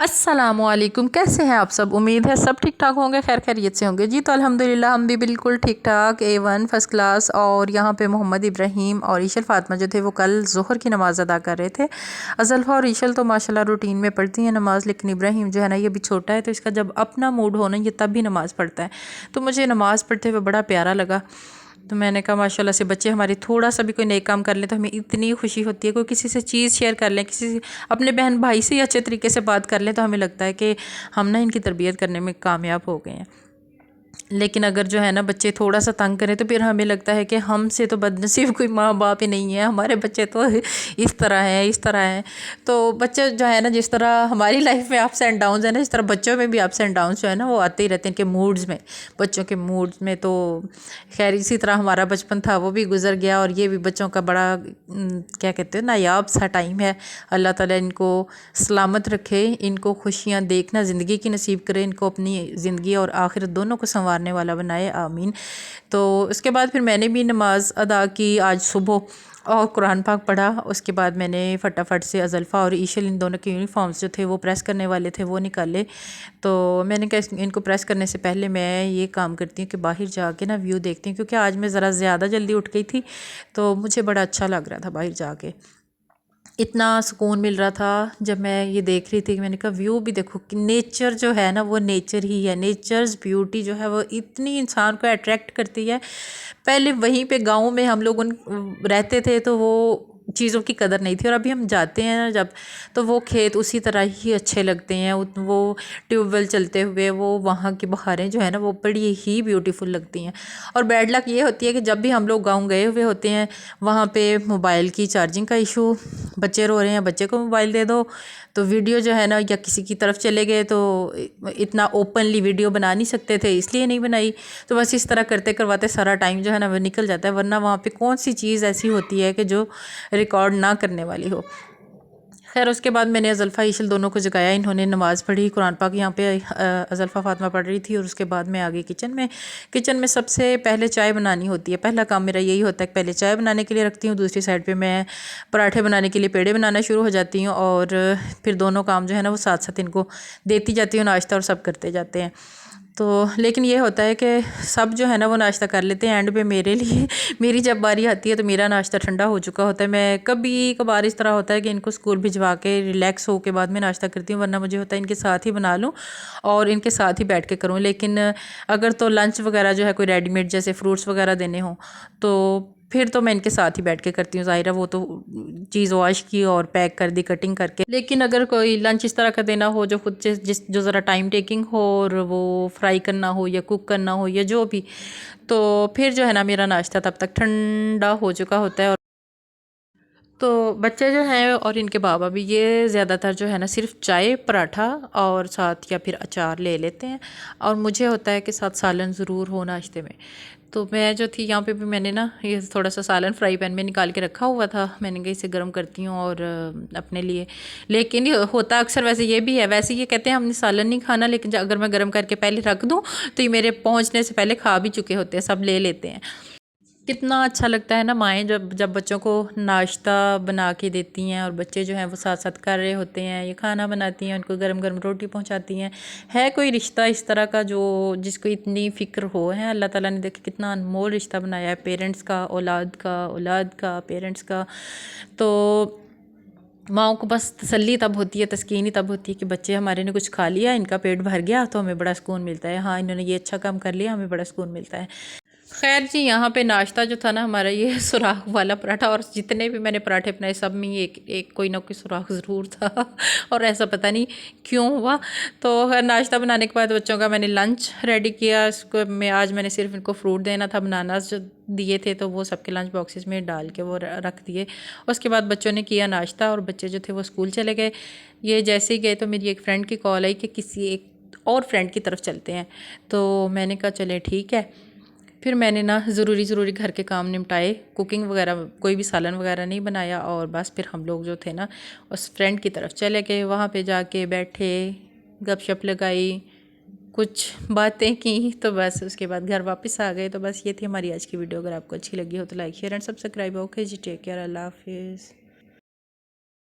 अस्सलामुअलैकुम, कैसे हैं आप सब। उम्मीद है सब ठीक ठाक होंगे, खैर खैरियत से होंगे जी। तो अल्हम्दुलिल्लाह हम भी बिल्कुल ठीक ठाक, A1 फर्स्ट क्लास। और यहाँ पे मोहम्मद इब्राहीम और ईशल फातिमा जो थे वो कल ज़ोहर की नमाज़ अदा कर रहे थे। अज़ल्फ़ा और ईशल तो माशाल्लाह रूटीन में पढ़ती हैं नमाज़, लेकिन इब्राहीम जो है ना ये भी छोटा है, तो इसका जब अपना मूड हो ना ये तब भी नमाज़ पढ़ता है। तो मुझे नमाज़ पढ़ते हुए बड़ा प्यारा लगा। तो मैंने कहा माशाल्लाह से बच्चे हमारे थोड़ा सा भी कोई नेक काम कर लें तो हमें इतनी खुशी होती है। कोई किसी से चीज़ शेयर कर लें, किसी से अपने बहन भाई से ही अच्छे तरीके से बात कर लें, तो हमें लगता है कि हम ना इनकी तरबियत करने में कामयाब हो गए हैं। लेकिन अगर जो है ना बच्चे थोड़ा सा तंग करें तो फिर हमें लगता है कि हमसे तो बदनसीब कोई माँ बाप ही नहीं है, हमारे बच्चे तो इस तरह हैं इस तरह हैं। तो बच्चे जो है ना जिस तरह हमारी लाइफ में अप्स एंड डाउन्स है ना, इस तरह बच्चों में भी अप्स एंड डाउन्स जो है ना वो आते ही रहते हैं इनके मूड्स में, बच्चों के मूड्स में। तो खैर इसी तरह हमारा बचपन था वो भी गुजर गया, और ये भी बच्चों का बड़ा क्या कहते हैं नायाब सा टाइम है। अल्लाह ताला इनको सलामत रखे, इनको खुशियाँ देखना ज़िंदगी की नसीब करे, इनको अपनी ज़िंदगी और आखिरत दोनों को संवारने वाला बनाए, आमीन। तो उसके बाद फिर मैंने भी नमाज़ अदा की आज सुबह और कुरान पाक पढ़ा। उसके बाद मैंने फटाफट से अज़ल्फ़ा और ईशल इन दोनों के यूनिफॉर्म्स जो थे वो प्रेस करने वाले थे वो निकाले। तो मैंने कहा इनको प्रेस करने से पहले मैं ये काम करती हूँ कि बाहर जाके ना व्यू देखती हूँ, क्योंकि आज मैं ज़रा ज़्यादा जल्दी उठ गई थी तो मुझे बड़ा अच्छा लग रहा था बाहर जाके। इतना सुकून मिल रहा था जब मैं ये देख रही थी कि मैंने कहा व्यू भी देखो कि नेचर जो है ना वो नेचर ही है, नेचर्स ब्यूटी जो है वो इतनी इंसान को अट्रैक्ट करती है। पहले वहीं पे गाँव में हम लोग उन रहते थे तो वो चीज़ों की कदर नहीं थी, और अभी हम जाते हैं ना जब, तो वो खेत उसी तरह ही अच्छे लगते हैं। वो ट्यूबवेल चलते हुए वो वहाँ की बहारें जो है ना वो बड़ी ही ब्यूटीफुल लगती हैं। और बैड लक ये होती है कि जब भी हम लोग गाँव गए हुए होते हैं वहाँ पे मोबाइल की चार्जिंग का इशू, बच्चे रो रहे हैं बच्चे को मोबाइल दे दो, तो वीडियो जो है ना या किसी की तरफ चले गए तो इतना ओपनली वीडियो बना नहीं सकते थे इसलिए नहीं बनाई। तो बस इस तरह करते करवाते सारा टाइम जो है ना वो निकल जाता है, वरना वहाँ पे कौन सी चीज़ ऐसी होती है कि जो रिकॉर्ड ना करने वाली हो। खैर उसके बाद मैंने अज़ल्फ़ा ईशल दोनों को जगाया, इन्होंने नमाज़ पढ़ी, कुरान पाक यहाँ पे अज़ल्फ़ा फातिमा पढ़ रही थी, और उसके बाद मैं आ गई किचन में। किचन में सबसे पहले चाय बनानी होती है, पहला काम मेरा यही होता है कि पहले चाय बनाने के लिए रखती हूँ, दूसरी साइड पे मैं पराठे बनाने के लिए पेड़े बनाना शुरू हो जाती हूँ, और फिर दोनों काम जो है ना वो साथ साथ इनको देती जाती हूँ नाश्ता, और सब करते जाते हैं। तो लेकिन ये होता है कि सब जो है ना वो नाश्ता कर लेते हैं, एंड पे मेरे लिए मेरी जब बारी आती है तो मेरा नाश्ता ठंडा हो चुका होता है। मैं कभी कभार इस तरह होता है कि इनको स्कूल भिजवा के रिलैक्स हो के बाद में नाश्ता करती हूँ, वरना मुझे होता है इनके साथ ही बना लूँ और इनके साथ ही बैठ के करूँ। लेकिन अगर तो लंच वगैरह जो है कोई रेडीमेड जैसे फ्रूट्स वगैरह देने हों तो फिर तो मैं इनके साथ ही बैठ के करती हूँ, ज़ाहिर है वो तो चीज़ वॉश की और पैक कर दी कटिंग करके। लेकिन अगर कोई लंच इस तरह का देना हो जो खुद से जो ज़रा टाइम टेकिंग हो, और वो फ्राई करना हो या कुक करना हो या जो भी, तो फिर जो है ना मेरा नाश्ता तब तक ठंडा हो चुका होता है। और तो बच्चे जो हैं और इनके बाबा भी ये ज़्यादातर जो है ना सिर्फ चाय पराठा और साथ या फिर अचार ले लेते हैं, और मुझे होता है कि साथ सालन ज़रूर हो नाश्ते में। तो मैं जो थी यहाँ पे भी मैंने ना ये थोड़ा सा सालन फ्राई पैन में निकाल के रखा हुआ था, मैंने कहा इसे गर्म करती हूँ और अपने लिए। लेकिन ये होता अक्सर वैसे ये भी है, वैसे ये कहते हैं हमने सालन नहीं खाना, लेकिन अगर मैं गर्म करके पहले रख दूँ तो ये मेरे पहुँचने से पहले खा भी चुके होते हैं, सब ले लेते हैं। कितना अच्छा लगता है ना माएँ जब जब बच्चों को नाश्ता बना के देती हैं, और बच्चे जो हैं वो साथ साथ कर रहे होते हैं, ये खाना बनाती हैं, उनको गरम गरम रोटी पहुंचाती हैं। है कोई रिश्ता इस तरह का जो जिसको इतनी फ़िक्र हो, है अल्लाह ताला ने देखे कितना अनमोल रिश्ता बनाया है, पेरेंट्स का औलाद का पेरेंट्स का। तो माँओं को बस तसल्ली तब होती है, तस्कीन ही तब होती है कि बच्चे हमारे ने कुछ खा लिया, इनका पेट भर गया तो हमें बड़ा सुकून मिलता है, हाँ इन्होंने ये अच्छा काम कर लिया, हमें बड़ा सुकून मिलता है। खैर जी यहाँ पे नाश्ता जो था ना हमारा ये सुराख वाला पराठा, और जितने भी मैंने पराठे बनाए सब में एक एक कोई ना कोई सुराख ज़रूर था और ऐसा पता नहीं क्यों हुआ। तो खैर नाश्ता बनाने के बाद बच्चों का मैंने लंच रेडी किया। इसको मैं आज मैंने सिर्फ इनको फ्रूट देना था, बनानास जो दिए थे तो वो सबके लंच बॉक्सेस में डाल के वो रख दिए। उसके बाद बच्चों ने किया नाश्ता और बच्चे जो थे वो स्कूल चले गए। ये जैसे ही गए तो मेरी एक फ़्रेंड की कॉल आई कि किसी एक और फ्रेंड की तरफ चलते हैं। तो मैंने कहा चले ठीक है। फिर मैंने ना ज़रूरी घर के काम निपटाए, कुकिंग वगैरह कोई भी सालन वगैरह नहीं बनाया, और बस फिर हम लोग जो थे ना उस फ्रेंड की तरफ चले गए। वहाँ पे जाके बैठे, गपशप लगाई, कुछ बातें की, तो बस उसके बाद घर वापस आ गए। तो बस ये थी हमारी आज की वीडियो। अगर आपको अच्छी लगी हो तो like share and subscribe. Okay जी, टेक केयर, अल्लाह हाफिज़।